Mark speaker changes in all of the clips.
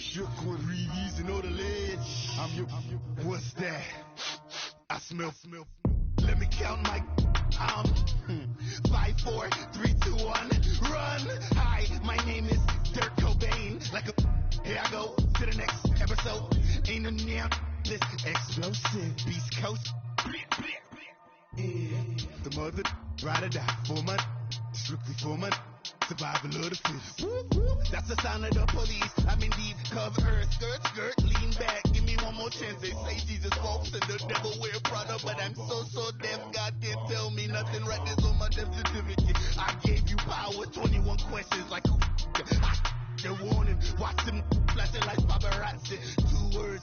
Speaker 1: shook one, breeze and on the ledge. I'm your, what's that? I smell. Let me count my 5, 4, 3, 2, 1, run. Hi, my name is Dirk Cobain. Like a, here I go to the next episode. Ain't no damn this explosive Beast Coast. Yeah. The mother ride or die for my strictly for my survival of the fittest. That's the sound of the police. I'm in these cover skirt, lean back. Give me one more chance. They say Jesus walks and the devil wear Prada, but I'm so deaf. God can't tell me nothing. Right there's on my death certificate. I gave you power. 21 questions like the warning. Watch them flashing like paparazzi. 2 words.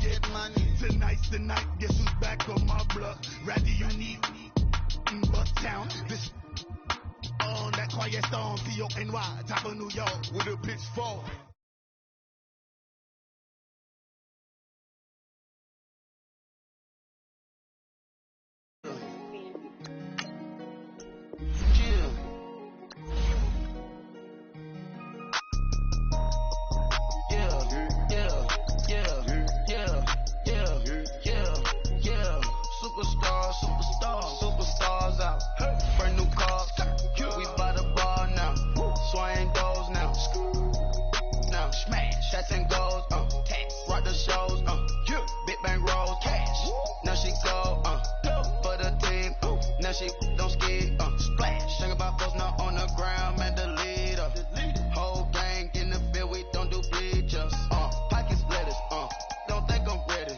Speaker 1: Get money. Tonight's the night. Guess who's back on my block? Rather you need in Bucktown. This on that quiet storm, T-O-N-Y, top of New York, with a pitchfork. Superstars out. Brand new cars. We by the bar now. Swaying doors now. Now smash. Shots and goals. Rock the shows. Big bang rolls. Cash. Now she go. For the team. Now she don't ski. Splash. Think about folks now on the ground. Man, the leader. Whole gang in the field. We don't do bleachers. Pockets lettuce. Don't think I'm ready.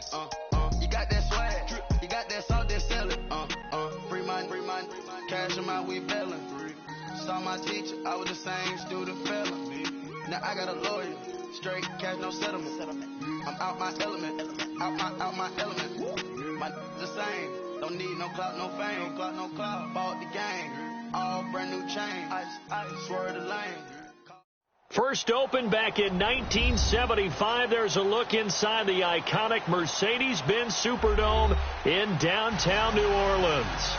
Speaker 1: You got that swag. You got that salt that sell it. Free mind. Cash them out, we bailin'. Saw my teacher, I was the same student fellin'. Now I got a lawyer, straight cash, no settlement. I'm out my element, out my element. My the same, don't need no clout, no fame. Bought the game, all brand new chain. Ice, swerve the lane.
Speaker 2: First opened back in 1975. There's a look inside the iconic Mercedes-Benz Superdome in downtown New Orleans.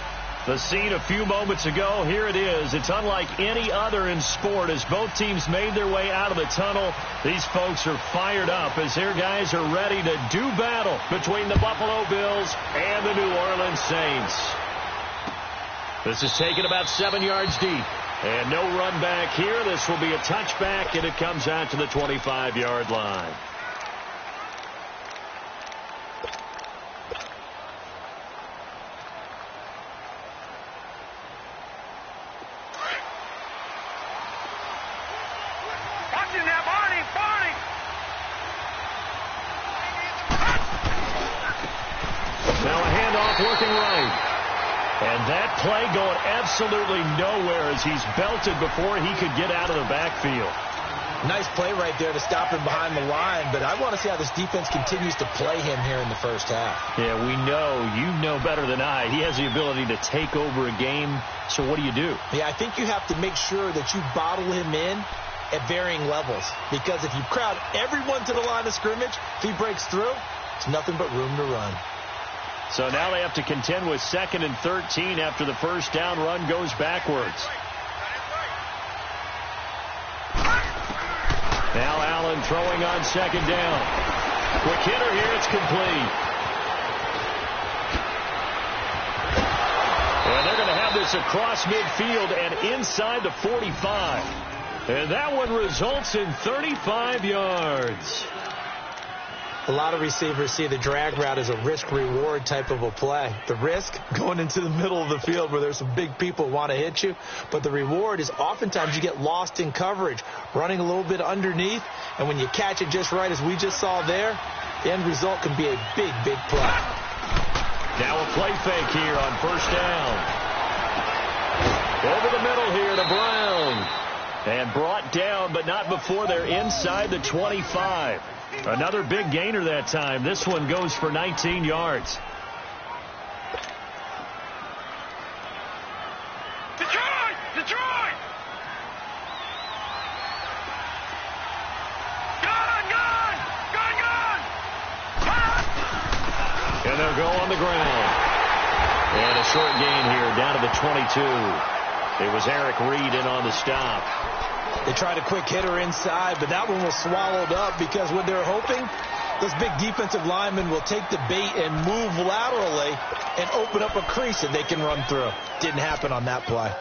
Speaker 2: The scene a few moments ago, here it is. It's unlike any other in sport as both teams made their way out of the tunnel. These folks are fired up as their guys are ready to do battle between the Buffalo Bills and the New Orleans Saints. This is taken about 7 yards deep. And no run back here. This will be a touchback, and it comes out to the 25-yard line. Now a handoff looking right. And that play going absolutely nowhere as he's belted before he could get out of the backfield.
Speaker 3: Nice play right there to stop him behind the line, but I want to see how this defense continues to play him here in the first half.
Speaker 2: Yeah, we know. You know better than I. He has the ability to take over a game, so what do you do?
Speaker 3: Yeah, I think you have to make sure that you bottle him in at varying levels, because if you crowd everyone to the line of scrimmage, if he breaks through, it's nothing but room to run.
Speaker 2: So now they have to contend with 2nd and 13 after the first down run goes backwards. Now Allen throwing on 2nd down. Quick hitter here, it's complete. And they're going to have this across midfield and inside the 45. And that one results in 35 yards.
Speaker 3: A lot of receivers see the drag route as a risk-reward type of a play. The risk, going into the middle of the field where there's some big people who want to hit you. But the reward is oftentimes you get lost in coverage, running a little bit underneath. And when you catch it just right, as we just saw there, the end result can be a big play.
Speaker 2: Now a play fake here on first down. Over the middle here to Brown. And brought down, but not before they're inside the 25. Another big gainer that time. This one goes for 19 yards.
Speaker 4: Detroit! Gun!
Speaker 2: And they'll go on the ground. And a short gain here down to the 22. It was Eric Reed in on the stop.
Speaker 3: They tried a quick hitter inside, but that one was swallowed up because what they're hoping, those big defensive linemen will take the bait and move laterally and open up a crease that they can run through. Didn't happen on that play.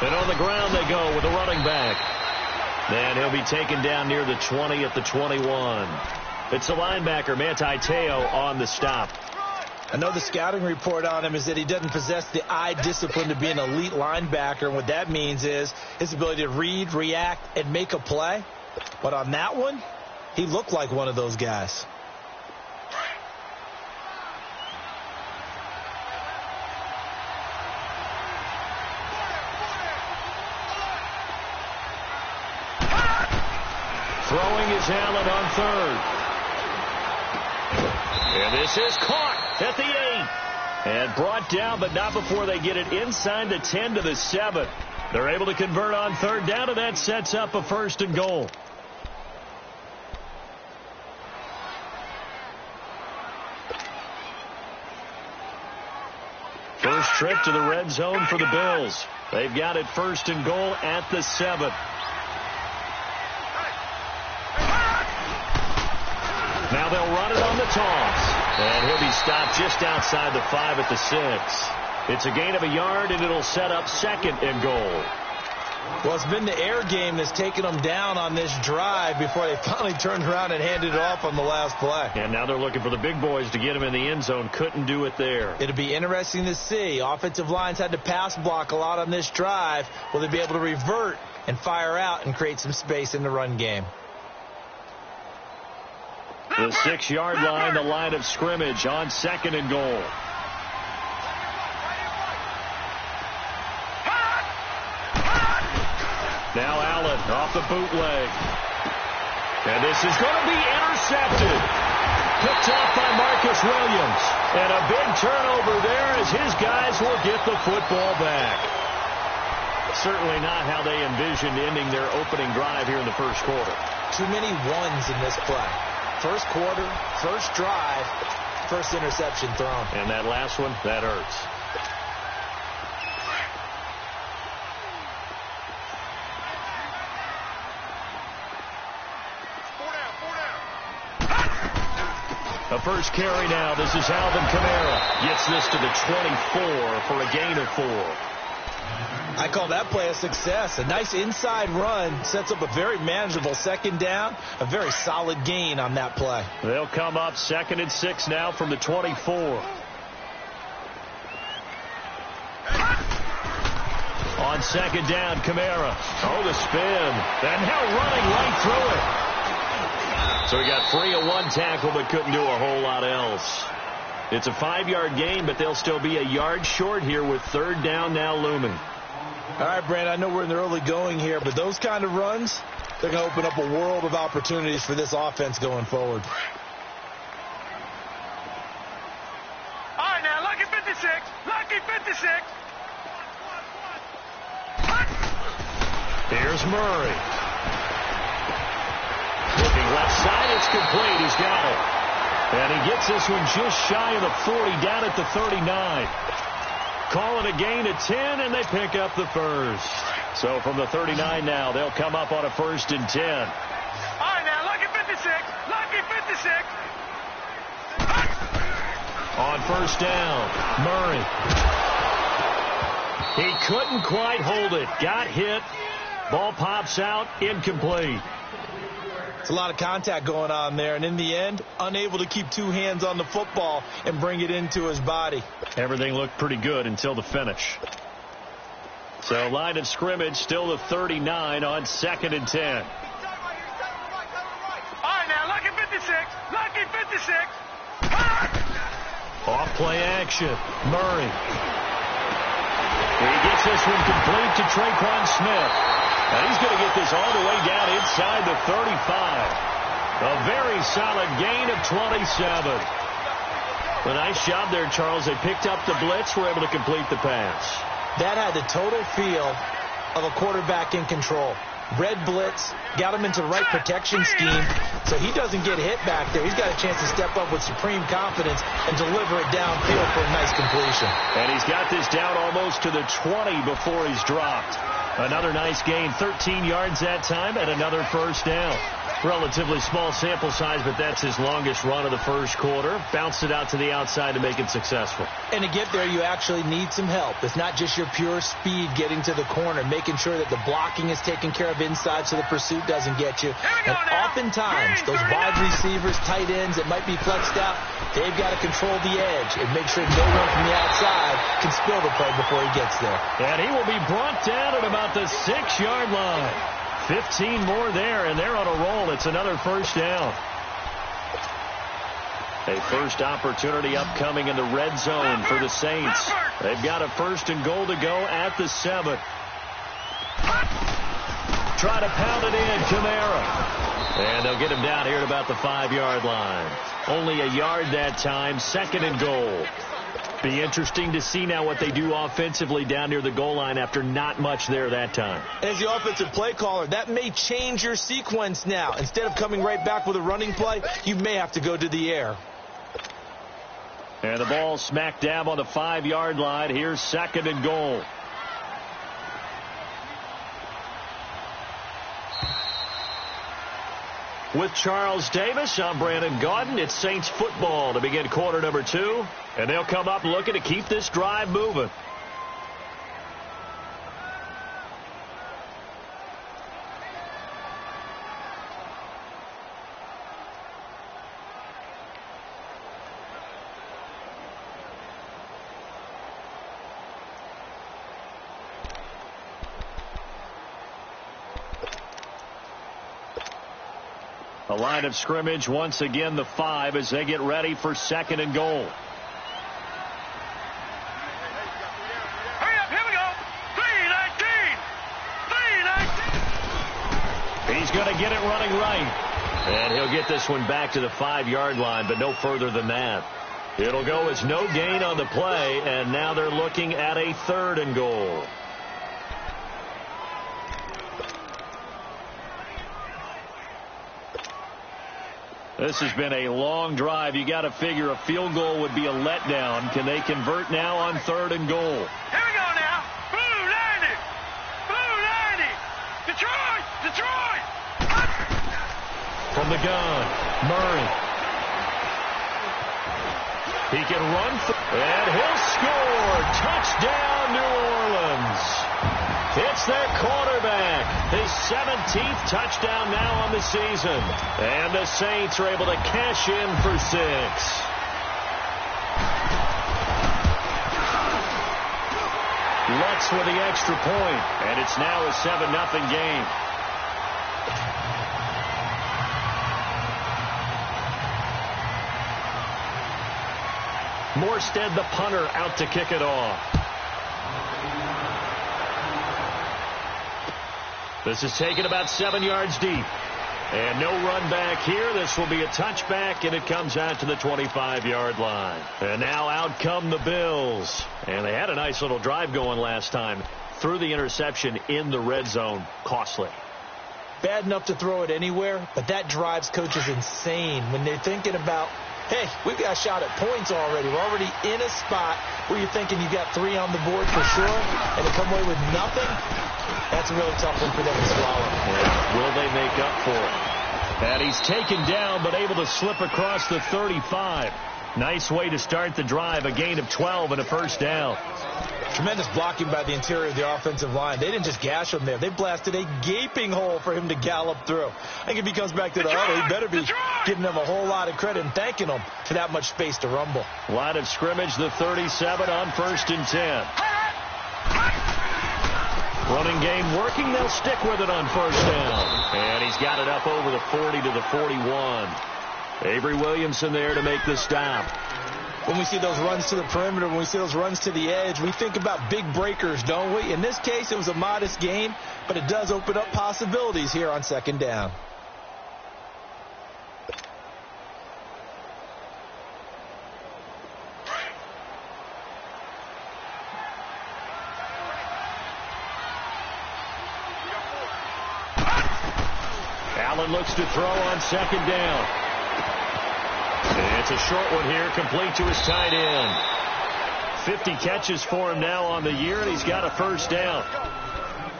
Speaker 2: And on the ground they go with the running back. And he'll be taken down near the 20 at the 21. It's the linebacker, Manti Te'o, on the stop.
Speaker 3: I know the scouting report on him is that he doesn't possess the eye discipline to be an elite linebacker. And what that means is his ability to read, react, and make a play. But on that one, he looked like one of those guys.
Speaker 2: Throwing is Allen on third. And this is caught at the 8. And brought down, but not before they get it inside the 10 to the 7. They're able to convert on third down, and that sets up a 1st and goal. First trip to the red zone for the Bills. They've got it 1st and goal at the 7. Now they'll run it on the toss. And he'll be stopped just outside the 5 at the 6. It's a gain of a yard, and it'll set up 2nd and goal.
Speaker 3: Well, it's been the air game that's taken them down on this drive before they finally turned around and handed it off on the last play.
Speaker 2: And now they're looking for the big boys to get him in the end zone. Couldn't do it there.
Speaker 3: It'll be interesting to see. Offensive lines had to pass block a lot on this drive. Will they be able to revert and fire out and create some space in the run game?
Speaker 2: The 6-yard line, the line of scrimmage on 2nd and goal. Now Allen off the bootleg. And this is going to be intercepted. Picked off by Marcus Williams. And a big turnover there as his guys will get the football back. Certainly not how they envisioned ending their opening drive here in the first quarter.
Speaker 3: Too many ones in this play. First quarter, first drive, first interception thrown.
Speaker 2: And that last one, that hurts. A first carry now. This is Alvin Kamara. Gets this to the 24 for a gain of 4.
Speaker 3: I call that play a success. A nice inside run sets up a very manageable 2nd down. A very solid gain on that play.
Speaker 2: They'll come up 2nd and 6 now from the 24. On 2nd down, Kamara. Oh, the spin. And now running right through it. So he got free of one tackle but couldn't do a whole lot else. It's a 5-yard gain, but they'll still be a yard short here with 3rd down now looming.
Speaker 3: All right, Brandon, I know we're in the early going here, but those kind of runs, they're going to open up a world of opportunities for this offense going forward.
Speaker 4: All right, now, lucky 56. Lucky 56.
Speaker 2: Here's Murray. Looking left side, it's complete. He's got it. And he gets this one just shy of the 40, down at the 39. Call it a gain of 10, and they pick up the first. So from the 39 now, they'll come up on a 1st and 10.
Speaker 4: All right, now, lucky 56. Lucky 56.
Speaker 2: On 1st down, Murray. He couldn't quite hold it. Got hit. Ball pops out, incomplete.
Speaker 3: It's a lot of contact going on there, and in the end, unable to keep 2 hands on the football and bring it into his body.
Speaker 2: Everything looked pretty good until the finish. So line of scrimmage still the 39 on 2nd and 10.
Speaker 4: All right, now, lucky 56. Lucky 56.
Speaker 2: Off play action. Murray. He gets this one complete to Traquan Smith. And he's going to get this all the way down inside the 35. A very solid gain of 27. A nice job there, Charles. They picked up the blitz, were able to complete the pass.
Speaker 3: That had the total feel of a quarterback in control. Red blitz, got him into the right protection scheme, so he doesn't get hit back there. He's got a chance to step up with supreme confidence and deliver it downfield for a nice completion.
Speaker 2: And he's got this down almost to the 20 before he's dropped. Another nice gain, 13 yards that time, and another first down. Relatively small sample size, but that's his longest run of the first quarter. Bounced it out to the outside to make it successful.
Speaker 3: And to get there, you actually need some help. It's not just your pure speed getting to the corner, making sure that the blocking is taken care of inside so the pursuit doesn't get you. And oftentimes, those wide receivers, tight ends that might be flexed out, they've got to control the edge and make sure no one from the outside can spill the play before he gets there.
Speaker 2: And he will be brought down at about the 6-yard line. 15 more there, and they're on a roll. It's another first down. A first opportunity upcoming in the red zone for the Saints. They've got a first and goal to go at the 7. Try to pound it in, Kamara. And they'll get him down here at about the 5-yard line. Only a yard that time, 2nd and goal. Be interesting to see now what they do offensively down near the goal line after not much there that time.
Speaker 3: As the offensive play caller, that may change your sequence now. Instead of coming right back with a running play, you may have to go to the air.
Speaker 2: And the ball smack dab on the 5-yard line. Here's 2nd and goal. With Charles Davis, I'm Brandon Gaudin. It's Saints football to begin quarter number 2. And they'll come up looking to keep this drive moving. A line of scrimmage once again, the 5, as they get ready for 2nd and goal.
Speaker 4: Hurry up, here we go. 3-19.
Speaker 2: He's going to get it running right. And he'll get this one back to the 5-yard line, but no further than that. It'll go as no gain on the play, and now they're looking at a 3rd and goal. This has been a long drive. You got to figure a field goal would be a letdown. Can they convert now on 3rd and goal?
Speaker 4: Here we go now. Blue 90. Blue 90. Detroit. Detroit.
Speaker 2: From the gun, Murray. He can run, and he'll score. Touchdown, New Orleans. It's their quarterback. His 17th touchdown now on the season. And the Saints are able to cash in for 6. Lutz with the extra point, and it's now a 7-0 game. Morstead, the punter, out to kick it off. This is taken about 7 yards deep. And no run back here. This will be a touchback, and it comes out to the 25-yard line. And now out come the Bills. And they had a nice little drive going last time. Threw the interception in the red zone. Costly.
Speaker 3: Bad enough to throw it anywhere, but that drives coaches insane when they're thinking about, hey, we've got a shot at points already. We're already in a spot where you're thinking you got 3 on the board for sure, and to come away with nothing, that's a really tough one for them to swallow.
Speaker 2: Yeah. Will they make up for it? And he's taken down, but able to slip across the 35. Nice way to start the drive. A gain of 12 and a first down.
Speaker 3: Tremendous blocking by the interior of the offensive line. They didn't just gash him there. They blasted a gaping hole for him to gallop through. I think if he comes back to the huddle, he better be giving them a whole lot of credit and thanking them for that much space to rumble.
Speaker 2: Line of scrimmage, the 37 on 1st and 10. Running game working. They'll stick with it on 1st down. And he's got it up over the 40 to the 41. Avery Williamson there to make the stop.
Speaker 3: When we see those runs to the perimeter, when we see those runs to the edge, we think about big breakers, don't we? In this case, it was a modest gain, but it does open up possibilities here on 2nd down.
Speaker 2: Allen looks to throw on second down. And it's a short one here, complete to his tight end. 50 catches for him now on the year, and he's got a first down.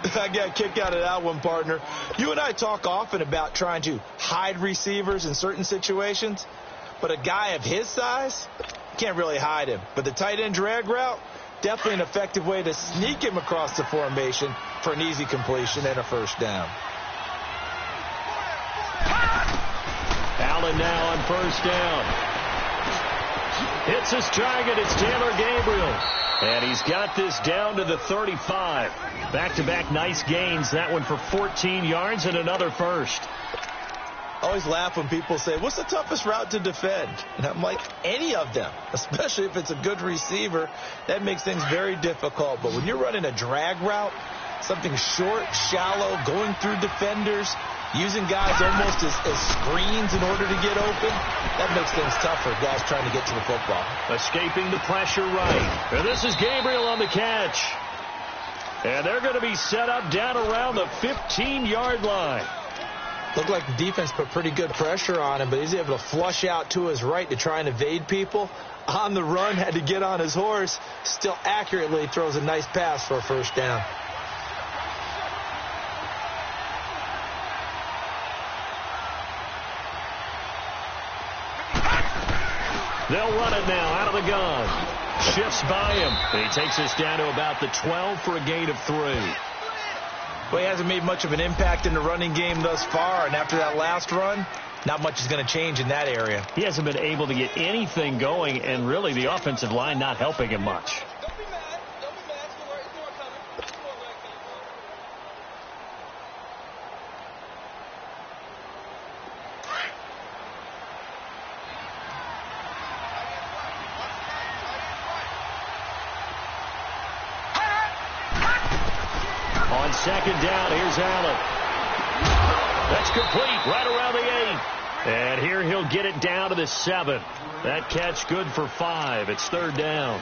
Speaker 3: I got a kick out of that one, partner. You and I talk often about trying to hide receivers in certain situations, but a guy of his size, can't really hide him. But the tight end drag route, definitely an effective way to sneak him across the formation for an easy completion and a first down.
Speaker 2: Allen now on first down. Hits his target. It's Taylor Gabriel. And he's got this down to the 35. Back-to-back nice gains. That one for 14 yards and another first.
Speaker 3: I always laugh when people say, what's the toughest route to defend? And I'm like, any of them, especially if it's a good receiver. That makes things very difficult. But when you're running a drag route, something short, shallow, going through defenders, using guys almost as screens in order to get open, that makes things tougher, guys trying to get to the football.
Speaker 2: Escaping the pressure right. And this is Gabriel on the catch. And they're going to be set up down around the 15-yard line.
Speaker 3: Looked like the defense put pretty good pressure on him, but he's able to flush out to his right to try and evade people. On the run, had to get on his horse. Still accurately throws a nice pass for a first down.
Speaker 2: They'll run it now out of the gun. Shifts by him. And he takes us down to about the 12 for a gain of 3.
Speaker 3: Well, he hasn't made much of an impact in the running game thus far, and after that last run, not much is going to change in that area.
Speaker 2: He hasn't been able to get anything going, and really the offensive line not helping him much. On second down, here's Allen. That's complete right around the 8. And here he'll get it down to the 7. That catch good for 5. It's third down.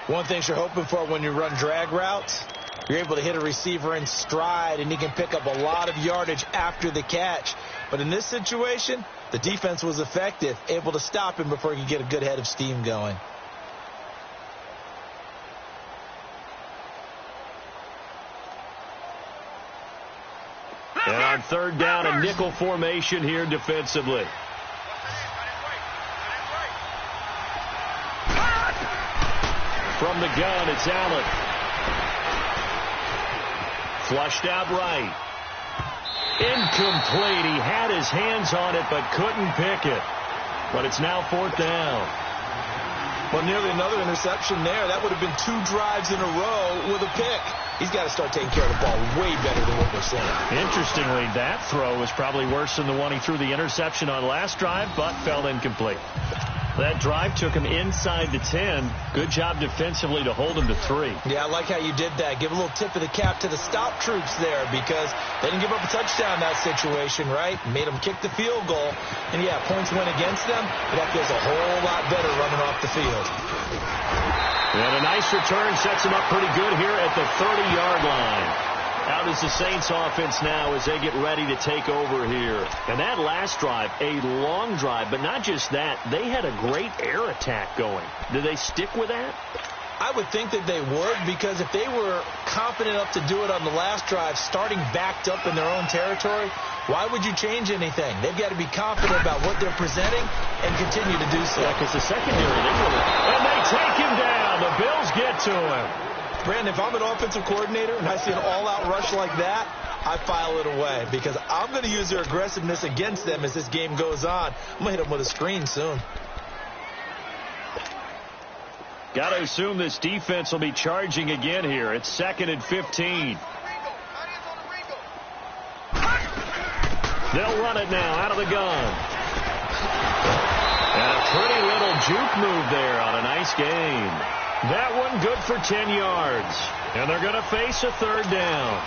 Speaker 3: One thing you're hoping for when you run drag routes, you're able to hit a receiver in stride, and he can pick up a lot of yardage after the catch. But in this situation, the defense was effective, able to stop him before he could get a good head of steam going.
Speaker 2: And on third down, a nickel formation here defensively. From the gun, it's Allen. Flushed out right. Incomplete. He had his hands on it but couldn't pick it. But it's now fourth down.
Speaker 3: Well, nearly another interception there. That would have been 2 drives in a row with a pick. He's got to start taking care of the ball way better than what we're seeing.
Speaker 2: Interestingly, that throw was probably worse than the one he threw the interception on last drive, but fell incomplete. That drive took him inside the 10. Good job defensively to hold him to 3.
Speaker 3: Yeah, I like how you did that. Give a little tip of the cap to the stop troops there, because they didn't give up a touchdown in that situation, right? Made them kick the field goal. And, yeah, points went against them, but that feels a whole lot better running off the field.
Speaker 2: And a nice return sets him up pretty good here at the 30-yard line. Out is the Saints offense now as they get ready to take over here. And that last drive, a long drive, but not just that. They had a great air attack going. Did they stick with that?
Speaker 3: I would think that they would, because if they were confident enough to do it on the last drive, starting backed up in their own territory, why would you change anything? They've got to be confident about what they're presenting and continue to do so.
Speaker 2: Yeah, because the secondary, and they take him down. The Bills get to him.
Speaker 3: Brandon, if I'm an offensive coordinator and I see an all-out rush like that, I file it away, because I'm going to use their aggressiveness against them as this game goes on. I'm going to hit them with a screen soon.
Speaker 2: Got to assume this defense will be charging again here. It's 2nd and 15. They'll run it now out of the gun. And a pretty little juke move there on a nice game. That one good for 10 yards. And they're going to face a third down.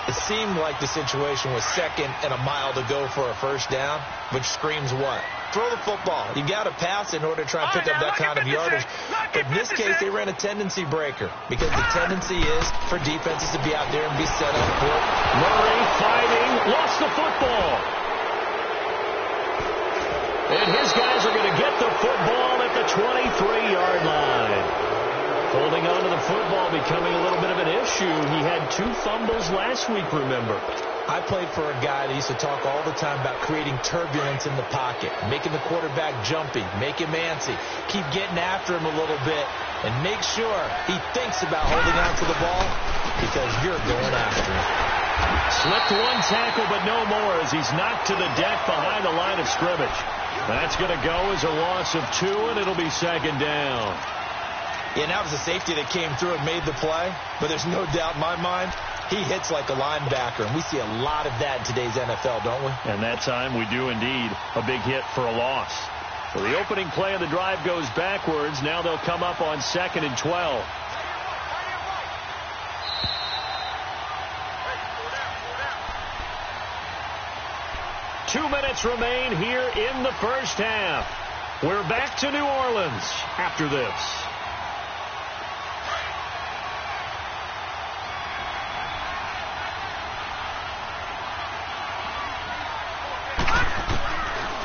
Speaker 3: It seemed like the situation was 2nd and a mile to go for a first down, which screams what? Throw the football. You got to pass in order to try and pick up that kind of yardage. But in this case, they ran a tendency breaker, because the tendency is for defenses to be out there and be set up for it.
Speaker 2: Murray fighting, lost the football. And his guys are going to get the football at the 23-yard line. Holding on to the football becoming a little bit of an issue. He had 2 fumbles last week, remember.
Speaker 3: I played for a guy that used to talk all the time about creating turbulence in the pocket, making the quarterback jumpy, make him antsy, keep getting after him a little bit, and make sure he thinks about holding on to the ball because you're going after him.
Speaker 2: Slipped 1 tackle, but no more as he's knocked to the deck behind the line of scrimmage. That's going to go as a loss of 2, and it'll be 2nd down.
Speaker 3: Yeah, and that was a safety that came through and made the play, but there's no doubt in my mind he hits like a linebacker, and we see a lot of that in today's NFL, don't we?
Speaker 2: And that time we do indeed. A big hit for a loss. So the opening play of the drive goes backwards. Now they'll come up on 2nd and 12. Two minutes remain here in the first half. We're back to New Orleans after this.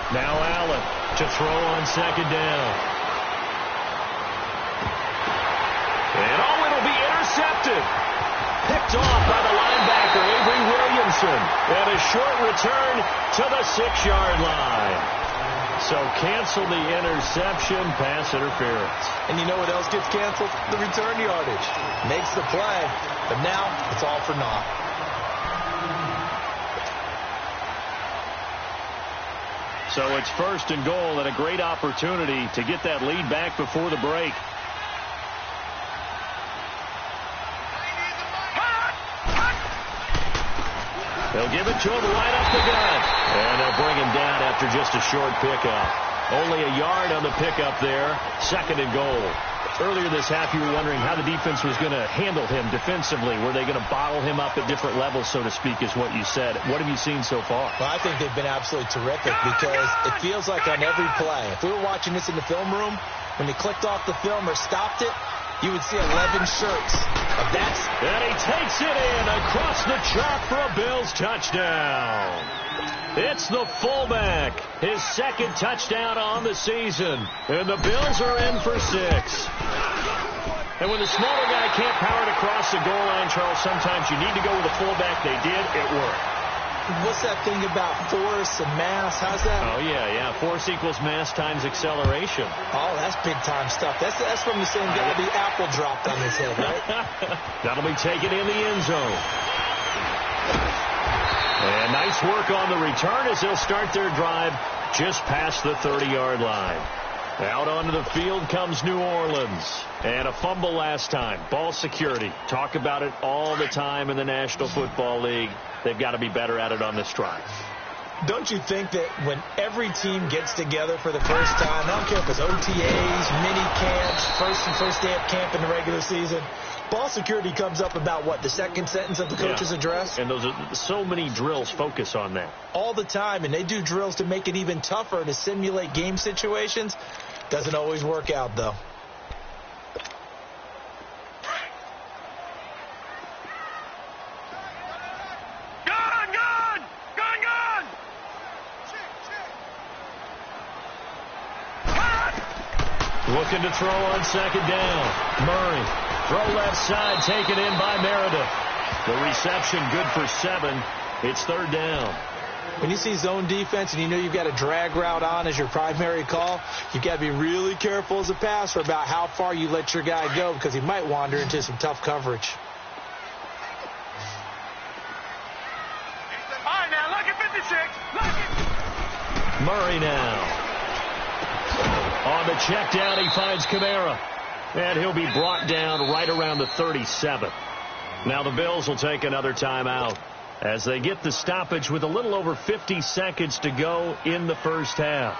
Speaker 2: Now Allen to throw on 2nd down. And it'll be intercepted. Picked off by the linebacker, Avery Williamson. And a short return to the 6-yard line. So cancel the interception, pass interference.
Speaker 3: And you know what else gets canceled? The return yardage. Makes the play, but now it's all for naught.
Speaker 2: So it's 1st and goal and a great opportunity to get that lead back before the break. They'll give it to him right up the gut. And they'll bring him down after just a short pickup. Only a yard on the pickup there. 2nd and goal. Earlier this half, you were wondering how the defense was going to handle him defensively. Were they going to bottle him up at different levels, so to speak, is what you said. What have you seen so far?
Speaker 3: Well, I think they've been absolutely terrific because it feels like on every play, if we were watching this in the film room, when they clicked off the film or stopped it, you would see 11 shirts of that.
Speaker 2: And he takes it in across the chalk for a Bills touchdown. It's the fullback, his 2nd touchdown on the season. And the Bills are in for 6. And when the smaller guy can't power it across the goal line, Charles, sometimes you need to go with the fullback. They did. It worked.
Speaker 3: What's that thing about force and mass? How's that?
Speaker 2: Oh, yeah. Force equals mass times acceleration.
Speaker 3: Oh, that's big-time stuff. That's from the same guy the apple dropped on his head, right?
Speaker 2: That'll be taken in the end zone. And nice work on the return as they'll start their drive just past the 30-yard line. Out onto the field comes New Orleans. And a fumble last time. Ball security. Talk about it all the time in the National Football League. They've got to be better at it on this drive.
Speaker 3: Don't you think that when every team gets together for the first time, I don't care if it's OTAs, mini camps, first day of camp in the regular season, ball security comes up about what, the second sentence of the coach's address?
Speaker 2: And those are so many drills focus on that.
Speaker 3: All the time, and they do drills to make it even tougher to simulate game situations. Doesn't always work out, though.
Speaker 2: Looking to throw on 2nd down. Murray. Throw left side, taken in by Meredith. The reception good for 7. It's 3rd down.
Speaker 3: When you see zone defense and you know you've got a drag route on as your primary call, you've got to be really careful as a passer about how far you let your guy go because he might wander into some tough coverage.
Speaker 4: All right, now, look at 56. Look at.
Speaker 2: Murray now. On the check down, he finds Kamara. And he'll be brought down right around the 37. Now the Bills will take another timeout as they get the stoppage with a little over 50 seconds to go in the first half.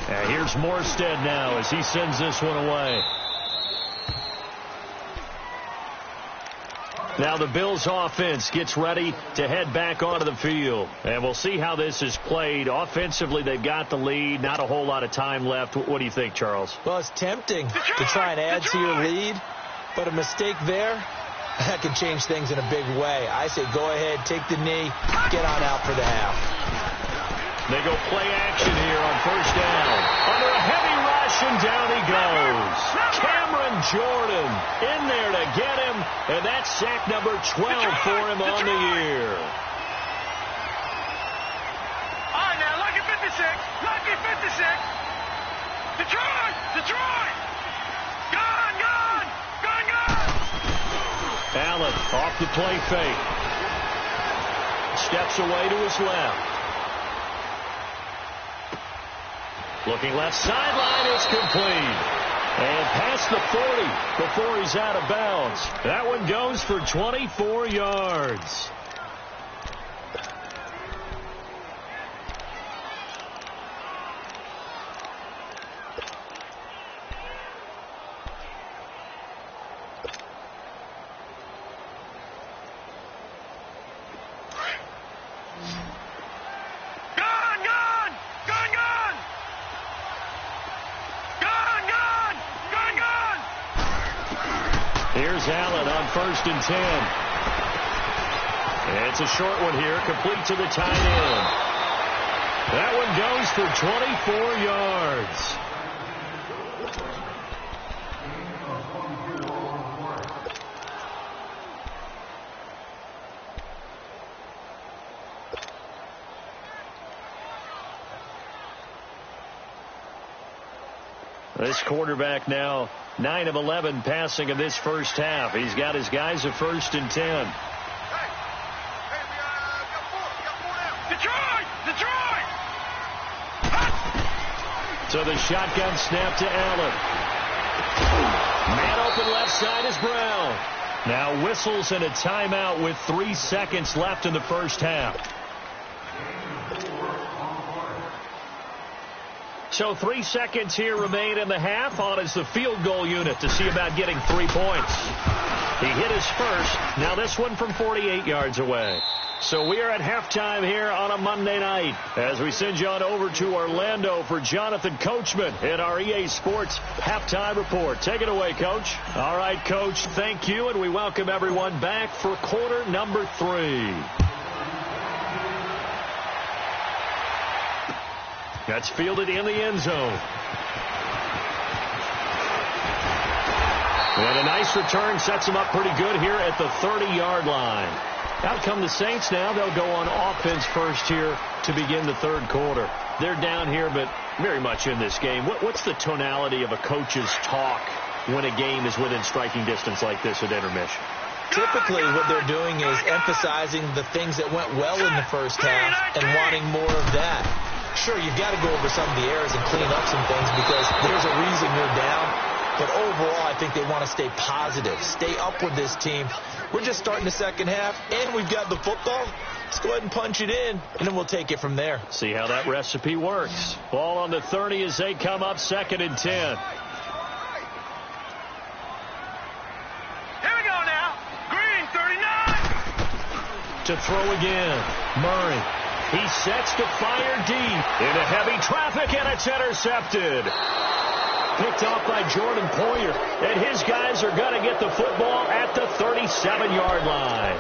Speaker 2: And here's Morstead now as he sends this one away. Now the Bills offense gets ready to head back onto the field. And we'll see how this is played. Offensively, they've got the lead. Not a whole lot of time left. What do you think, Charles?
Speaker 3: Well, it's tempting to try and add to your lead. But a mistake there, that can change things in a big way. I say go ahead, take the knee, get on out for the half.
Speaker 2: They go play action here on first down. Under a heavy rush, and down he goes. Cameron Jordan in there to get him, and that's sack number 12 for him on the year.
Speaker 4: All right, now, lucky 56. Lucky 56. Detroit! Detroit! Gone, gone! Gone, gone!
Speaker 2: Allen off the play fake. Steps away to his left. Looking left sideline, it's complete. And past the 40 before he's out of bounds. That one goes for 24 yards. Here's Allen on 1st and 10. It's a short one here, complete to the tight end. That one goes for 24 yards. This quarterback now 9 of 11 passing in this first half. He's got his guys at 1st and 10.
Speaker 4: Detroit! Detroit!
Speaker 2: So the shotgun snap to Allen. Man open left side is Brown. Now whistles and a timeout with 3 seconds left in the first half. So 3 seconds here remain in the half. On is the field goal unit to see about getting 3 points. He hit his first. Now this one from 48 yards away. So we are at halftime here on a Monday night as we send you on over to Orlando for Jonathan Coachman in our EA Sports halftime report. Take it away, Coach. All right, Coach, thank you, and we welcome everyone back for quarter number 3. That's fielded in the end zone. And a nice return sets him up pretty good here at the 30-yard line. Out come the Saints now. They'll go on offense first here to begin the third quarter. They're down here, but very much in this game. What's the tonality of a coach's talk when a game is within striking distance like this at intermission?
Speaker 3: Typically, what they're doing is emphasizing the things that went well in the first half and wanting more of that. Sure, you've got to go over some of the errors and clean up some things because there's a reason you're down. But overall, I think they want to stay positive, stay up with this team. We're just starting the second half, and we've got the football. Let's go ahead and punch it in, and then we'll take it from there.
Speaker 2: See how that recipe works. Ball on the 30 as they come up 2nd and 10.
Speaker 4: Here we go now. Green, 39.
Speaker 2: To throw again. Murray. He sets to fire deep into heavy traffic, and it's intercepted. Picked off by Jordan Poyer, and his guys are going to get the football at the 37-yard line.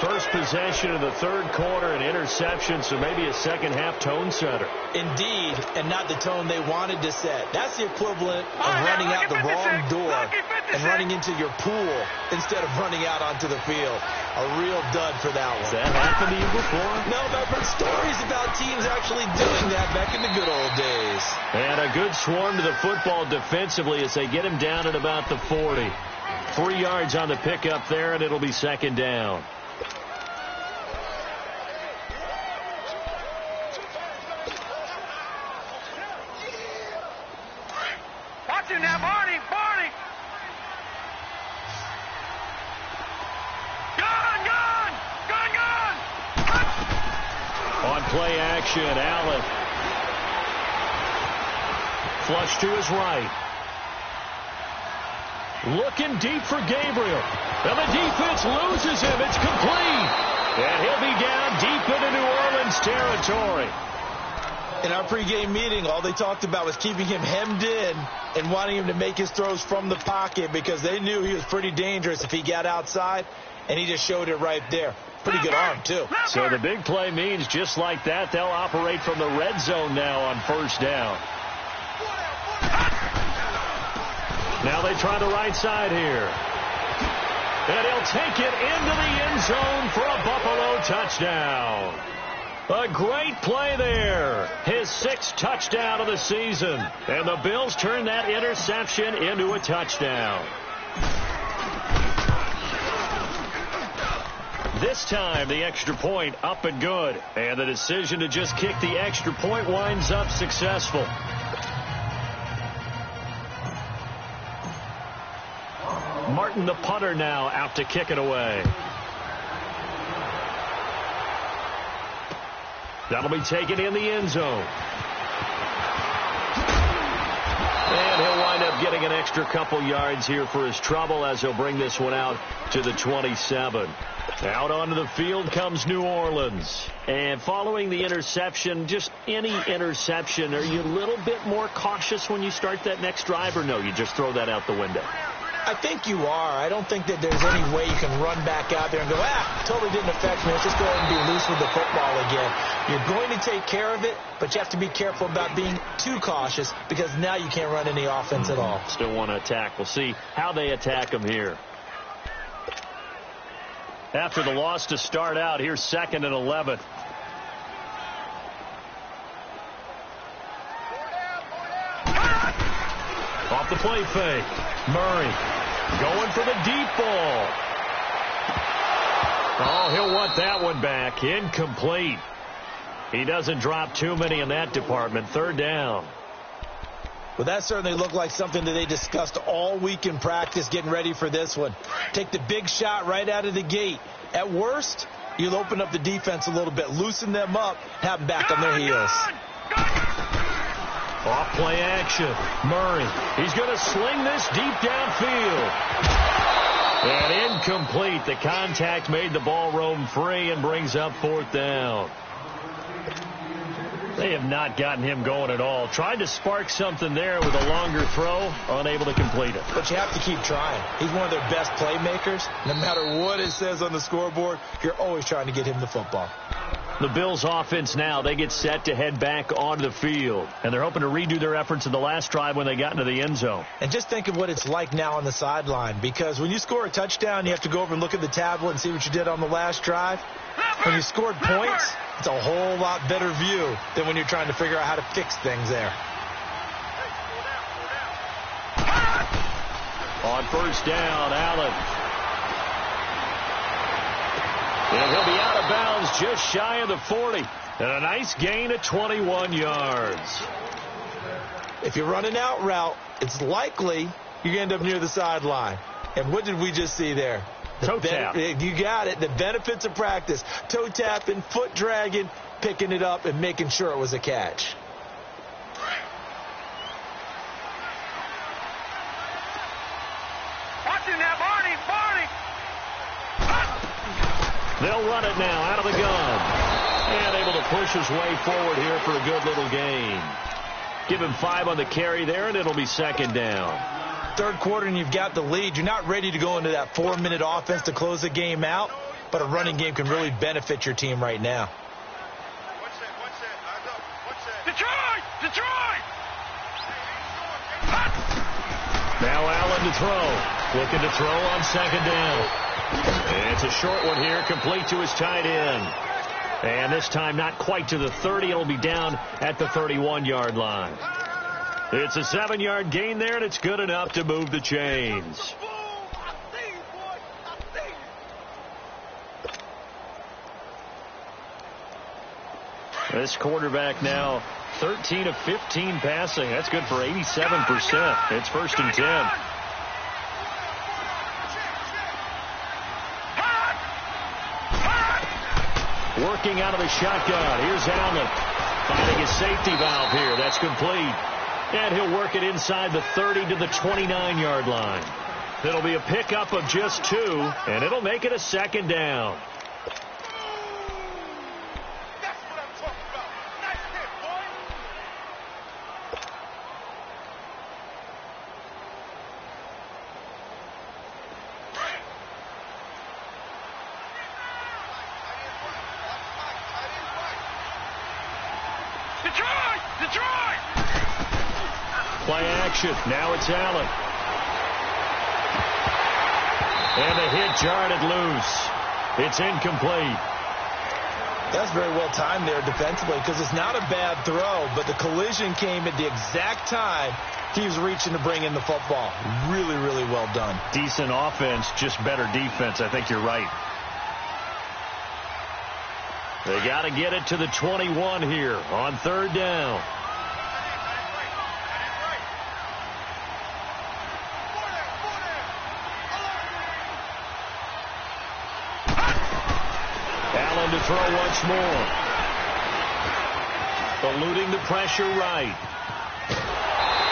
Speaker 2: First possession of the third quarter, an interception, so maybe a second-half tone setter.
Speaker 3: Indeed, and not the tone they wanted to set. That's the equivalent of running out the wrong door and running into your pool instead of running out onto the field. A real dud for that one.
Speaker 2: Has that happened to you before?
Speaker 3: No, but I've heard stories about teams actually doing that back in the good old days.
Speaker 2: And a good swarm to the football defensively as they get him down at about the 40. 3 yards on the pickup there, and it'll be second down.
Speaker 4: Watch him now, Barney, Barney. Gone, gone, gone, gone.
Speaker 2: On play action, Allen. Flush to his right. Looking deep for Gabriel. And the defense loses him. It's complete. And he'll be down deep into New Orleans territory.
Speaker 3: In our pregame meeting, all they talked about was keeping him hemmed in and wanting him to make his throws from the pocket because they knew he was pretty dangerous if he got outside, and he just showed it right there. Pretty good arm, too.
Speaker 2: So the big play means just like that, they'll operate from the red zone now on first down. Now they try the right side here. And he'll take it into the end zone for a Buffalo touchdown. A great play there. His 6th touchdown of the season. And the Bills turn that interception into a touchdown. This time, the extra point up and good. And the decision to just kick the extra point winds up successful. Martin, the punter, now out to kick it away. That'll be taken in the end zone. And he'll wind up getting an extra couple yards here for his trouble as he'll bring this one out to the 27. Out onto the field comes New Orleans. And following the interception, just any interception, are you a little bit more cautious when you start that next drive, or no, you just throw that out the window?
Speaker 3: I think you are. I don't think that there's any way you can run back out there and go, totally didn't affect me. Let's just go ahead and be loose with the football again. You're going to take care of it, but you have to be careful about being too cautious because now you can't run any offense at all.
Speaker 2: Still want to attack. We'll see how they attack him here. After the loss to start out, here's 2nd and 11. Off the play fake. Murray going for the deep ball. Oh, he'll want that one back. Incomplete. He doesn't drop too many in that department. 3rd down.
Speaker 3: Well, that certainly looked like something that they discussed all week in practice getting ready for this one. Take the big shot right out of the gate. At worst, you'll open up the defense a little bit, loosen them up, have them back on their heels.
Speaker 2: Off play action. Murray. He's going to sling this deep downfield. And incomplete. The contact made the ball roam free and brings up 4th down. They have not gotten him going at all. Tried to spark something there with a longer throw, unable to complete it.
Speaker 3: But you have to keep trying. He's one of their best playmakers. No matter what it says on the scoreboard, you're always trying to get him the football.
Speaker 2: The Bills offense now, they get set to head back onto the field. And they're hoping to redo their efforts in the last drive when they got into the end zone.
Speaker 3: And just think of what it's like now on the sideline. Because when you score a touchdown, you have to go over and look at the tablet and see what you did on the last drive. When you scored points, it's a whole lot better view than when you're trying to figure out how to fix things there.
Speaker 2: On first down, Allen. And he'll be out of bounds just shy of the 40. And a nice gain of 21 yards.
Speaker 3: If you run an out route, it's likely you end up near the sideline. And what did we just see there?
Speaker 2: Toe tap.
Speaker 3: You got it. The benefits of practice. Toe tapping, foot dragging, picking it up, and making sure it was a catch.
Speaker 4: Watching that, Barney.
Speaker 2: They'll run it now out of the gun. And able to push his way forward here for a good little gain. Give him 5 on the carry there, and it'll be 2nd down.
Speaker 3: 3rd quarter, and you've got the lead. You're not ready to go into that 4-minute offense to close the game out, but a running game can really benefit your team right now.
Speaker 4: Detroit!
Speaker 2: Now Allen to throw. Looking to throw on 2nd down. And it's a short one here, complete to his tight end. And this time not quite to the 30. It'll be down at the 31-yard line. It's a 7-yard gain there, and it's good enough to move the chains. This quarterback now 13 of 15 passing. That's good for 87%. It's 1st and 10. Working out of the shotgun. Here's Allen. Finding his safety valve here. That's complete. And he'll work it inside the 30 to the 29-yard line. It'll be a pickup of just 2, and it'll make it a 2nd down. play action. Now it's Allen. And the hit jarred it loose. It's incomplete.
Speaker 3: That's very well timed there defensively because it's not a bad throw, but the collision came at the exact time he was reaching to bring in the football. Really, really well done.
Speaker 2: Decent offense, just better defense. I think you're right. They got to get it to the 21 here on third down. Allen to throw once more. Eluding the pressure right.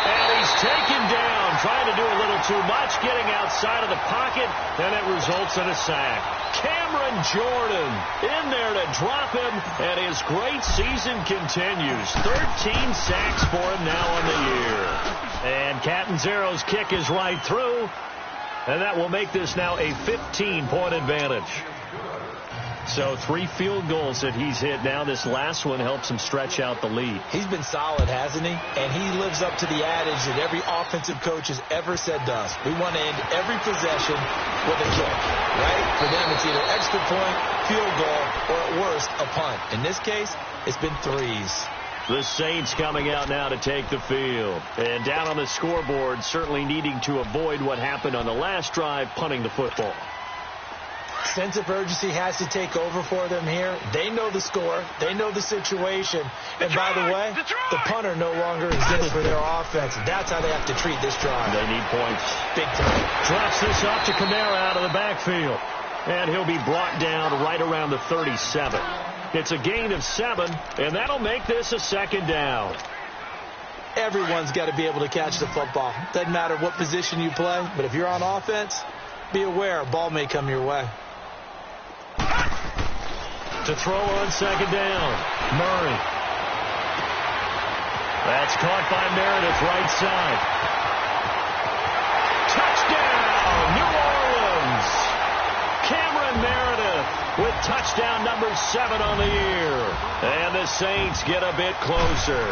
Speaker 2: And he's taken down, trying to do a little too much, getting outside of the pocket, and it results in a sack. Cameron Jordan in there to drop him, and his great season continues. 13 sacks for him now on the year. And Catanzaro's kick is right through, and that will make this now a 15-point advantage. So 3 field goals that he's hit now. This last one helps him stretch out the lead.
Speaker 3: He's been solid, hasn't he? And he lives up to the adage that every offensive coach has ever said to us. We want to end every possession with a kick, right? For them, it's either extra point, field goal, or at worst, a punt. In this case, it's been 3s.
Speaker 2: The Saints coming out now to take the field. And down on the scoreboard, certainly needing to avoid what happened on the last drive, punting the football.
Speaker 3: Sense of urgency has to take over for them here. They know the score. They know the situation. And by the way, the punter no longer exists for their offense. That's how they have to treat this drive.
Speaker 2: They need points.
Speaker 3: Big time.
Speaker 2: Drops this off to Kamara out of the backfield. And he'll be brought down right around the 37. It's a gain of 7, and that'll make this a second down.
Speaker 3: Everyone's got to be able to catch the football. Doesn't matter what position you play, but if you're on offense, be aware a ball may come your way.
Speaker 2: To throw on second down, Murray. That's caught by Meredith, right side. Touchdown, New Orleans. Cameron Meredith with touchdown number 7 on the year. And the Saints get a bit closer.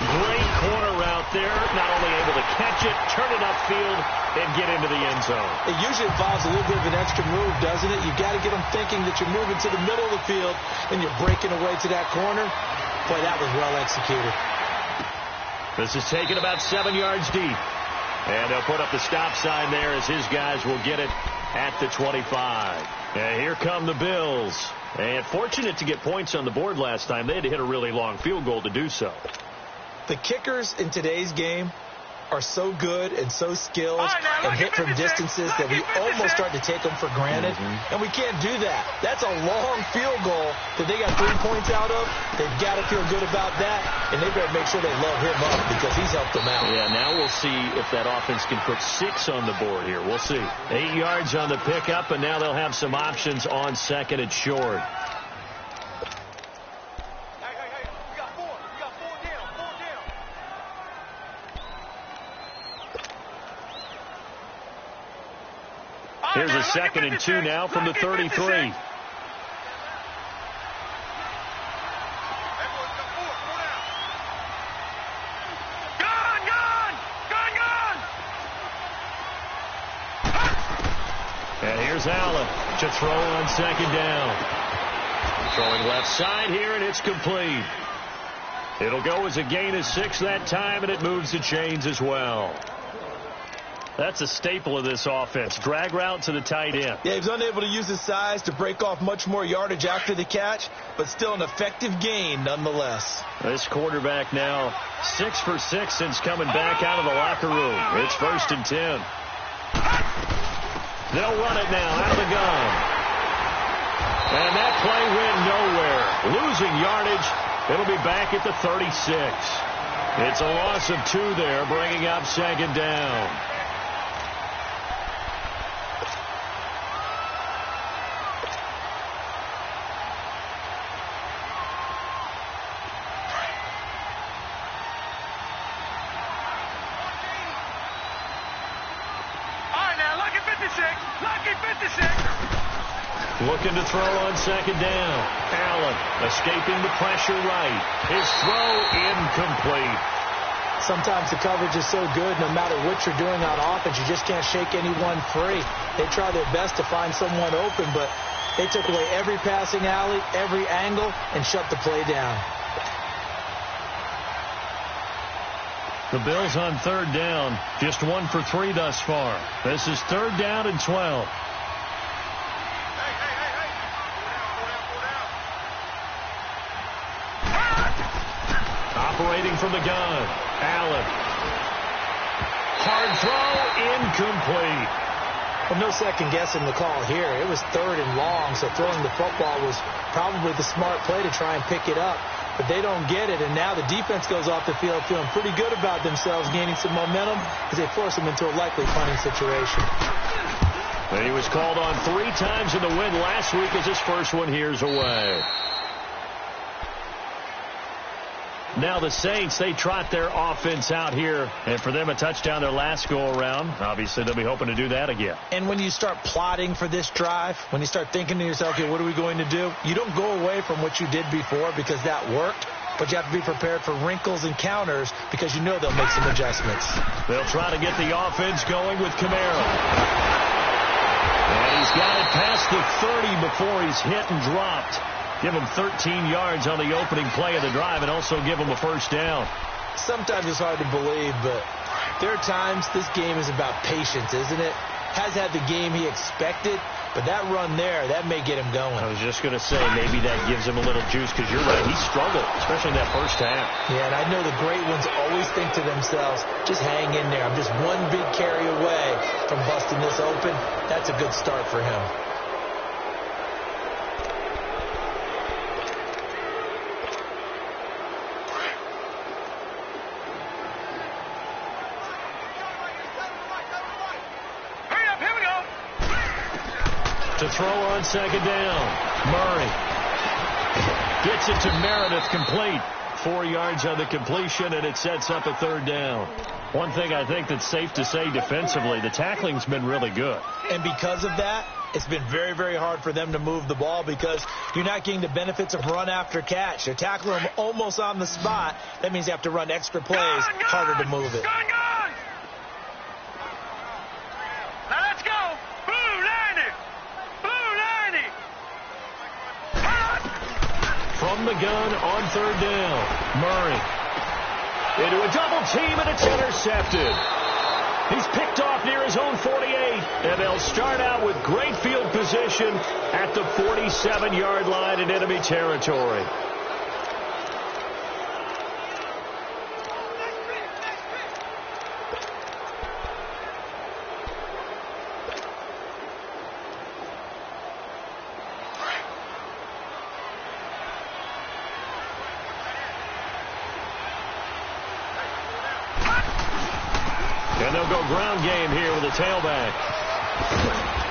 Speaker 2: Great corner route there. Not only able to catch it, turn it upfield, and get into the end zone.
Speaker 3: It usually involves a little bit of an extra move, doesn't it? You've got to get them thinking that you're moving to the middle of the field and you're breaking away to that corner. Boy, that was well executed.
Speaker 2: This is taken about 7 yards deep. And they'll put up the stop sign there as his guys will get it at the 25. And here come the Bills. And fortunate to get points on the board last time. They had to hit a really long field goal to do so.
Speaker 3: The kickers in today's game are so good and so skilled and hit from distances that we almost start to take them for granted. And we can't do that. That's a long field goal that they got 3 points out of. They've got to feel good about that, and they better make sure they load him up because he's helped them out.
Speaker 2: Yeah, now we'll see if that offense can put 6 on the board here. We'll see. 8 yards on the pickup, and now they'll have some options on second and short. Here's a 2nd and 2 now from the 33. And here's Allen to throw on second down. Throwing left side here, and it's complete. It'll go as a gain of 6 that time, and it moves the chains as well. That's a staple of this offense. Drag route to the tight end.
Speaker 3: Yeah, he was unable to use his size to break off much more yardage after the catch, but still an effective gain nonetheless.
Speaker 2: This quarterback now 6 for 6 since coming back out of the locker room. It's 1st and 10. They'll run it now out of the gun. And that play went nowhere. Losing yardage. It'll be back at the 36. It's a loss of 2 there, bringing up second down. Looking to throw on second down. Allen escaping the pressure right. His throw incomplete.
Speaker 3: Sometimes the coverage is so good, no matter what you're doing on offense, you just can't shake anyone free. They try their best to find someone open, but they took away every passing alley, every angle, and shut the play down.
Speaker 2: The Bills on third down, just 1 for 3 thus far. This is 3rd down and 12. Operating from the gun, Allen. Hard throw, incomplete.
Speaker 3: Well, no second guessing the call here. It was 3rd and long, so throwing the football was probably the smart play to try and pick it up. But they don't get it, and now the defense goes off the field feeling pretty good about themselves, gaining some momentum as they force them into a likely punting situation.
Speaker 2: He was called on 3 times in the win last week as his first one here's away. Now the Saints, they trot their offense out here, and for them a touchdown their last go-around. Obviously, they'll be hoping to do that again.
Speaker 3: And when you start plotting for this drive, when you start thinking to yourself, okay, what are we going to do? You don't go away from what you did before because that worked, but you have to be prepared for wrinkles and counters because you know they'll make some adjustments.
Speaker 2: They'll try to get the offense going with Camaro. And he's got it past the 30 before he's hit and dropped. Give him 13 yards on the opening play of the drive and also give him a first down.
Speaker 3: Sometimes it's hard to believe, but there are times this game is about patience, isn't it? Has had the game he expected, but that run there, that may get him going.
Speaker 2: I was just going to say, maybe that gives him a little juice because you're right, he struggled, especially in that first half.
Speaker 3: Yeah, and I know the great ones always think to themselves, just hang in there. I'm just one big carry away from busting this open. That's a good start for him.
Speaker 2: To throw on second down. Murray gets it to Meredith, complete. 4 yards on the completion, and it sets up a 3rd down. One thing I think that's safe to say defensively, the tackling's been really good.
Speaker 3: And because of that, it's been very, very hard for them to move the ball because you're not getting the benefits of run after catch. They're tackling them almost on the spot. That means you have to run extra plays, harder to move it.
Speaker 4: Now let's go. Blue 90.
Speaker 2: From the gun on 3rd down. Murray into a double team, and it's intercepted. He's picked off near his own 48, and they'll start out with great field position at the 47-yard line in enemy territory. And they'll go ground game here with a tailback.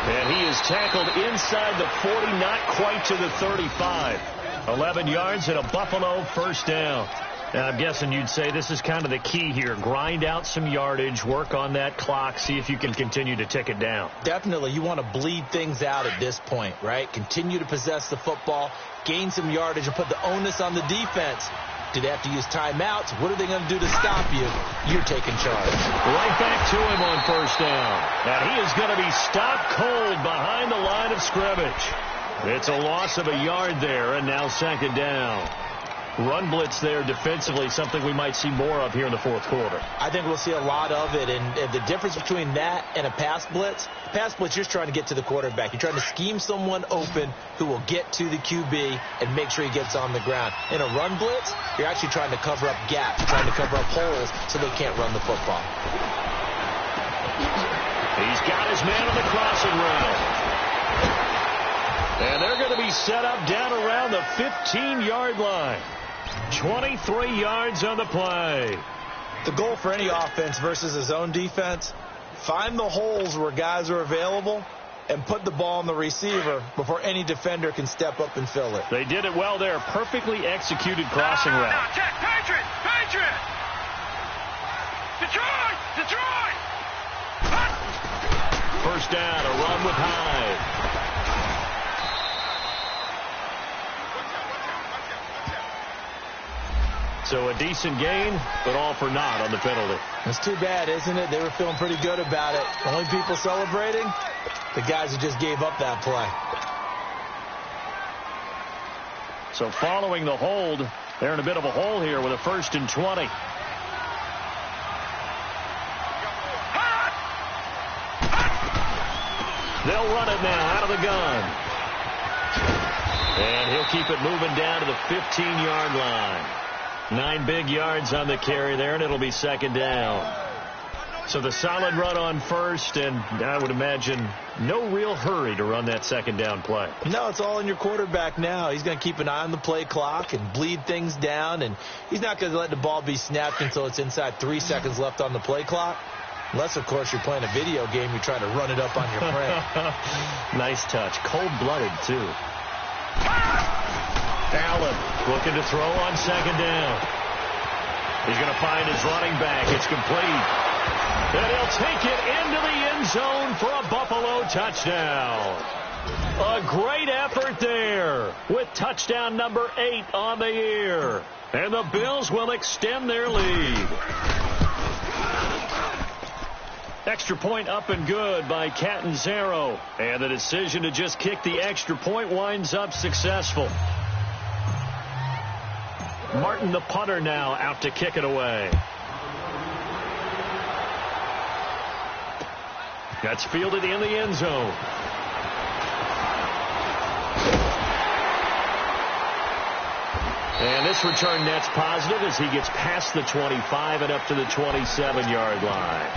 Speaker 2: And he is tackled inside the 40, not quite to the 35. 11 yards and a Buffalo first down. And I'm guessing you'd say this is kind of the key here. Grind out some yardage, work on that clock, see if you can continue to tick it down.
Speaker 3: Definitely. You want to bleed things out at this point, right? Continue to possess the football, gain some yardage, and put the onus on the defense. Do they have to use timeouts? What are they going to do to stop you? You're taking charge.
Speaker 2: Right back to him on first down. And he is going to be stopped cold behind the line of scrimmage. It's a loss of a yard there, and now 2nd down. Run blitz there defensively, something we might see more of here in the 4th quarter.
Speaker 3: I think we'll see a lot of it, and the difference between that and a pass blitz, you're just trying to get to the quarterback. You're trying to scheme someone open who will get to the QB and make sure he gets on the ground. In a run blitz, you're actually trying to cover up gaps, trying to cover up holes so they can't run the football.
Speaker 2: He's got his man on the crossing route. And they're going to be set up down around the 15-yard line. 23 yards on the play.
Speaker 3: The goal for any offense versus his own defense, find the holes where guys are available and put the ball on the receiver before any defender can step up and fill it.
Speaker 2: They did it well there. Perfectly executed crossing route.
Speaker 4: Now check. Patriot. Detroit.
Speaker 2: First down, a run with Hyde. So a decent gain, but all for naught on the penalty.
Speaker 3: It's too bad, isn't it? They were feeling pretty good about it. The only people celebrating, the guys who just gave up that play.
Speaker 2: So following the hold, they're in a bit of a hole here with a 1st and 20. They'll run it now out of the gun. And he'll keep it moving down to the 15-yard line. 9 big yards on the carry there, and it'll be 2nd down. So the solid run on 1st, and I would imagine no real hurry to run that 2nd down play.
Speaker 3: No, it's all in your quarterback now. He's going to keep an eye on the play clock and bleed things down, and he's not going to let the ball be snapped until it's inside 3 seconds left on the play clock. Unless, of course, you're playing a video game, you're trying to run it up on your prey.
Speaker 2: Nice touch. Cold-blooded, too. Allen looking to throw on 2nd down. He's going to find his running back. It's complete. And he'll take it into the end zone for a Buffalo touchdown. A great effort there with touchdown number 8 on the year. And the Bills will extend their lead. Extra point up and good by Catanzaro. And the decision to just kick the extra point winds up successful. Martin, the punter, now out to kick it away. That's fielded in the end zone. And this return net's positive as he gets past the 25 and up to the 27-yard line.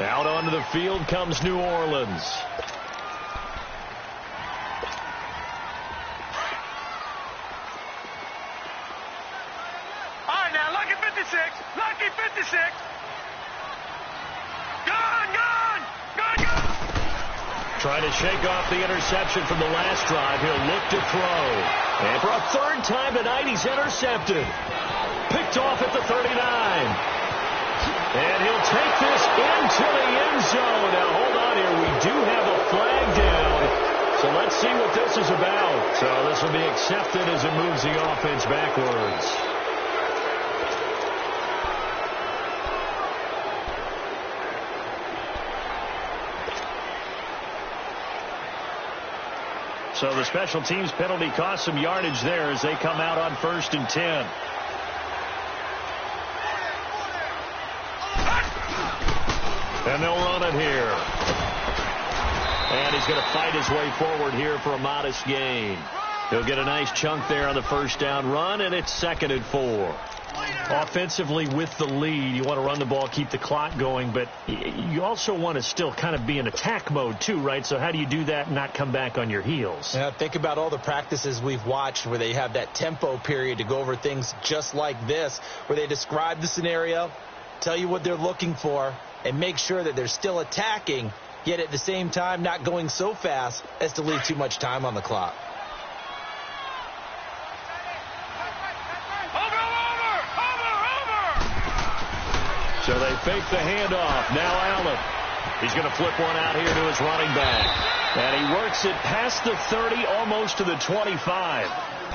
Speaker 2: Out onto the field comes New Orleans.
Speaker 4: All right, now, lucky 56. Lucky 56. Gone.
Speaker 2: Trying to shake off the interception from the last drive. He'll look to throw. And for a 3rd time tonight, he's intercepted. Picked off at the 39. And he'll take this into the end zone. Now, hold on here. We do have a flag down. So let's see what this is about. So this will be accepted as it moves the offense backwards. So the special teams penalty cost some yardage there as they come out on 1st and 10. And they'll run it here. And he's going to fight his way forward here for a modest gain. He'll get a nice chunk there on the 1st down run, and it's 2nd and 4. Offensively with the lead, you want to run the ball, keep the clock going, but you also want to still kind of be in attack mode too, right? So how do you do that and not come back on your heels?
Speaker 3: Yeah, think about all the practices we've watched where they have that tempo period to go over things just like this, where they describe the scenario, tell you what they're looking for, and make sure that they're still attacking, yet at the same time not going so fast as to leave too much time on the clock.
Speaker 2: So they fake the handoff. Now Allen. He's going to flip one out here to his running back. And he works it past the 30, almost to the 25.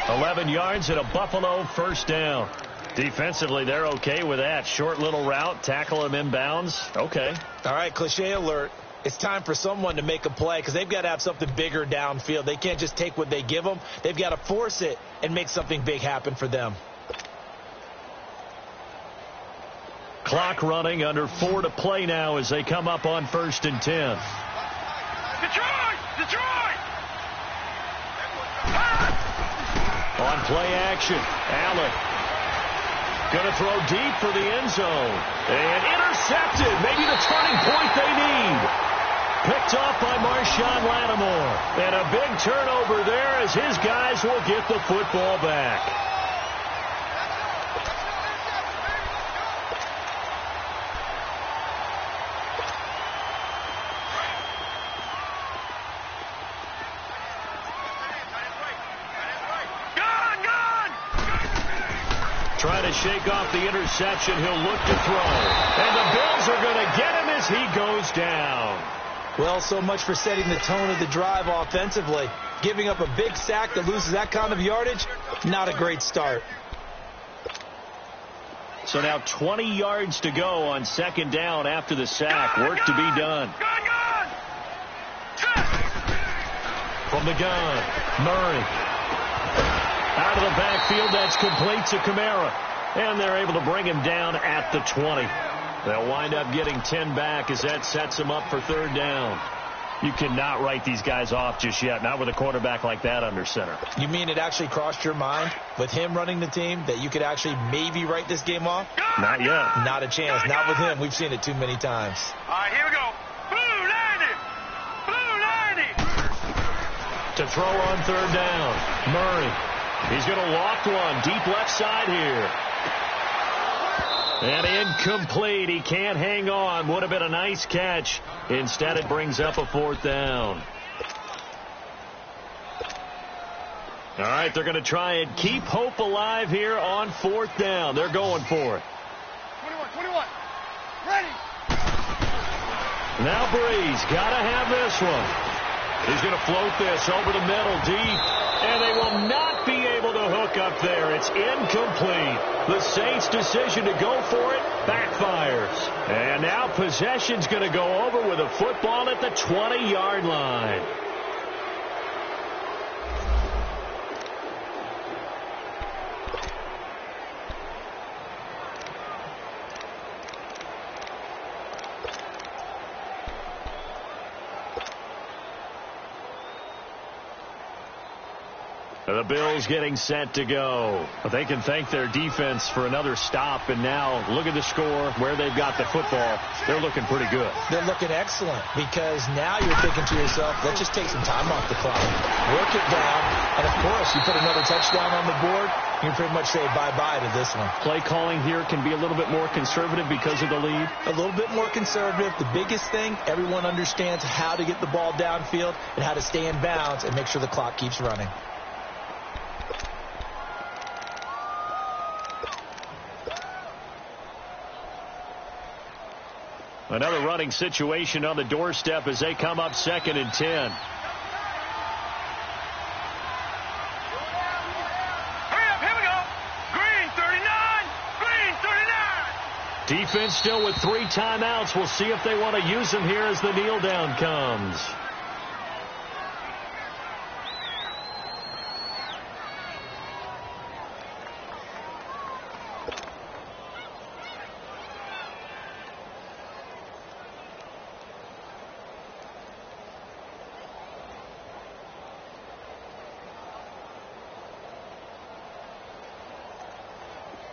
Speaker 2: 11 yards and a Buffalo 1st down. Defensively, they're okay with that. Short little route, tackle him inbounds. Okay.
Speaker 3: All right, cliche alert. It's time for someone to make a play because they've got to have something bigger downfield. They can't just take what they give them. They've got to force it and make something big happen for them.
Speaker 2: Clock running, under 4 to play now as they come up on 1st and 10.
Speaker 4: Detroit!
Speaker 2: On play action, Allen going to throw deep for the end zone. And intercepted, maybe the turning point they need. Picked off by Marshawn Lattimore. And a big turnover there as his guys will get the football back. Trying to shake off the interception. He'll look to throw. And the Bills are going to get him as he goes down.
Speaker 3: Well, so much for setting the tone of the drive offensively. Giving up a big sack that loses that kind of yardage, not a great start.
Speaker 2: So now 20 yards to go on second down after the sack. Work to be done. From the gun, Murray. Out of the backfield, that's complete to Kamara. And they're able to bring him down at the 20. They'll wind up getting 10 back as that sets them up for third down. You cannot write these guys off just yet, not with a quarterback like that under center.
Speaker 3: You mean it actually crossed your mind with him running the team that you could actually maybe write this game off?
Speaker 2: Not yet.
Speaker 3: Not a chance. Not with him. We've seen it too many times.
Speaker 4: All right, here we go. Blue 90. Blue 90.
Speaker 2: To throw on third down, Murray. He's going to loft one deep left side here. And incomplete. He can't hang on. Would have been a nice catch. Instead, it brings up a fourth down. All right, they're going to try and keep hope alive here on fourth down. They're going for it.
Speaker 4: 21. Ready.
Speaker 2: Now Breeze got to have this one. He's going to float this over the middle deep. And they will not be able to hook up there. It's incomplete. The Saints' decision to go for it backfires. And now possession's going to go over with a football at the 20-yard line. The Bills getting set to go. But they can thank their defense for another stop. And now look at the score, where they've got the football. They're looking pretty good.
Speaker 3: They're looking excellent because now you're thinking to yourself, let's just take some time off the clock. Work it down. And, of course, you put another touchdown on the board, you can pretty much say bye-bye to this one.
Speaker 2: Play calling here can be a little bit more conservative because of the lead.
Speaker 3: A little bit more conservative. The biggest thing, everyone understands how to get the ball downfield and how to stay in bounds and make sure the clock keeps running.
Speaker 2: Another running situation on the doorstep as they come up 2nd and 10.
Speaker 4: Hurry up, here we go. Green 39.
Speaker 2: Defense still with 3 timeouts. We'll see if they want to use them here as the kneel down comes.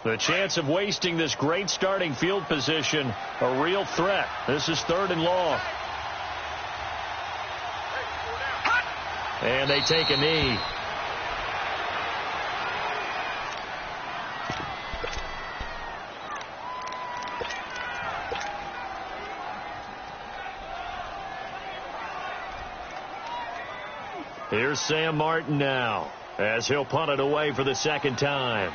Speaker 2: The chance of wasting this great starting field position, a real threat. This is 3rd and long. And they take a knee. Here's Sam Martin now as he'll punt it away for the 2nd time.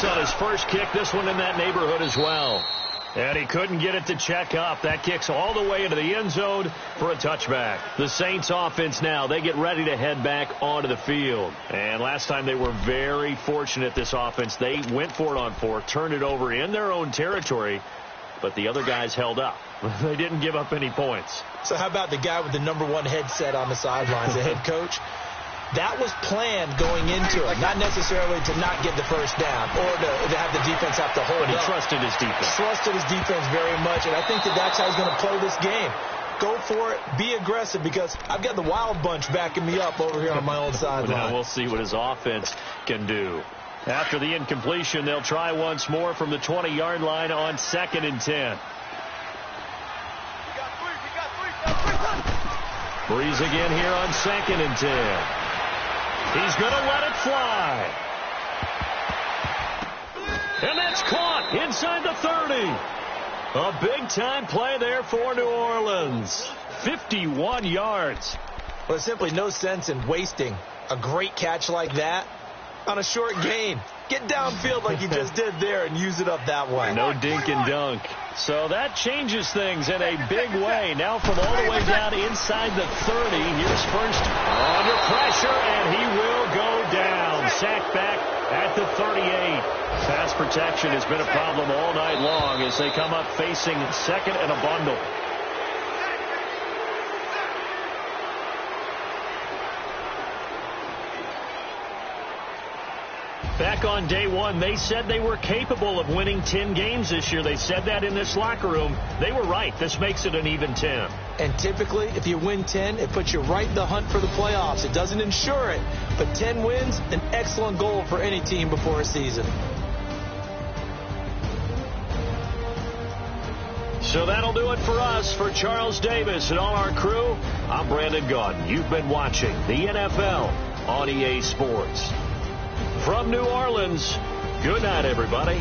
Speaker 2: On his first kick, this one in that neighborhood as well. And he couldn't get it to check up. That kicks all the way into the end zone for a touchback. The Saints offense now, they get ready to head back onto the field. And last time they were very fortunate, this offense. They went for it on 4, turned it over in their own territory, but the other guys held up. They didn't give up any points.
Speaker 3: So how about the guy with the #1 headset on the sidelines, the head coach? That was planned going into it, not necessarily to not get the first down or to have the defense have to hold
Speaker 2: But he
Speaker 3: up.
Speaker 2: trusted his defense.
Speaker 3: Trusted his defense very much, and I think that's how he's going to play this game. Go for it, be aggressive, because I've got the wild bunch backing me up over here on my own sideline.
Speaker 2: Now we'll see what his offense can do. After the incompletion, they'll try once more from the 20-yard line on 2nd and 10. Breeze again here on 2nd and 10. He's going to let it fly. And that's caught inside the 30. A big-time play there for New Orleans. 51 yards.
Speaker 3: Well, there's simply no sense in wasting a great catch like that on a short gain. Get downfield like you just did there and use it up that way.
Speaker 2: No dink and dunk. So that changes things in a big way. Now from all the way down inside the 30, here's first under pressure, and he will go down. Sacked back at the 38. Pass protection has been a problem all night long as they come up facing second and a bundle. Back on day one, they said they were capable of winning 10 games this year. They said that in this locker room. They were right. This makes it an even 10.
Speaker 3: And typically, if you win 10, it puts you right in the hunt for the playoffs. It doesn't ensure it, but 10 wins, an excellent goal for any team before a season.
Speaker 2: So that'll do it for us. For Charles Davis and all our crew, I'm Brandon Gaudin. You've been watching the NFL on EA Sports. From New Orleans, good night, everybody.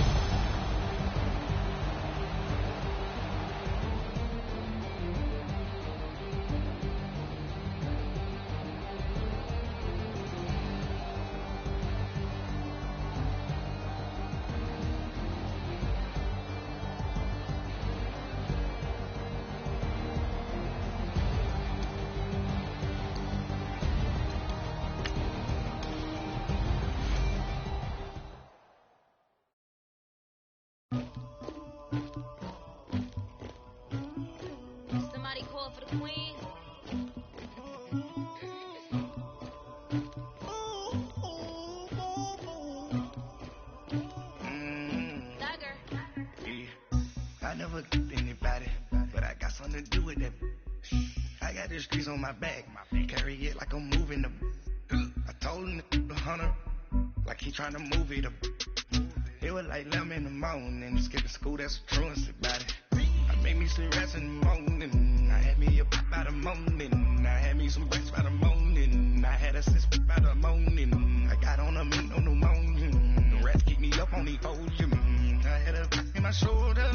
Speaker 5: Somebody call for the queen. Dagger.
Speaker 1: Yeah. I never did anybody, but I got something to do with that. I got the streets on my back, carry it like I'm moving them. I told him to 100, like he trying to move it up. It was like 11 in the morning, skipping school, that's a truancy about it. I made me some rest in the morning, I had me a pop by the morning, I had me some breaks by the morning, I had a sis by the morning, I got on a meat, no pneumonia, the rats keep me up on the podium, I had a in my shoulder.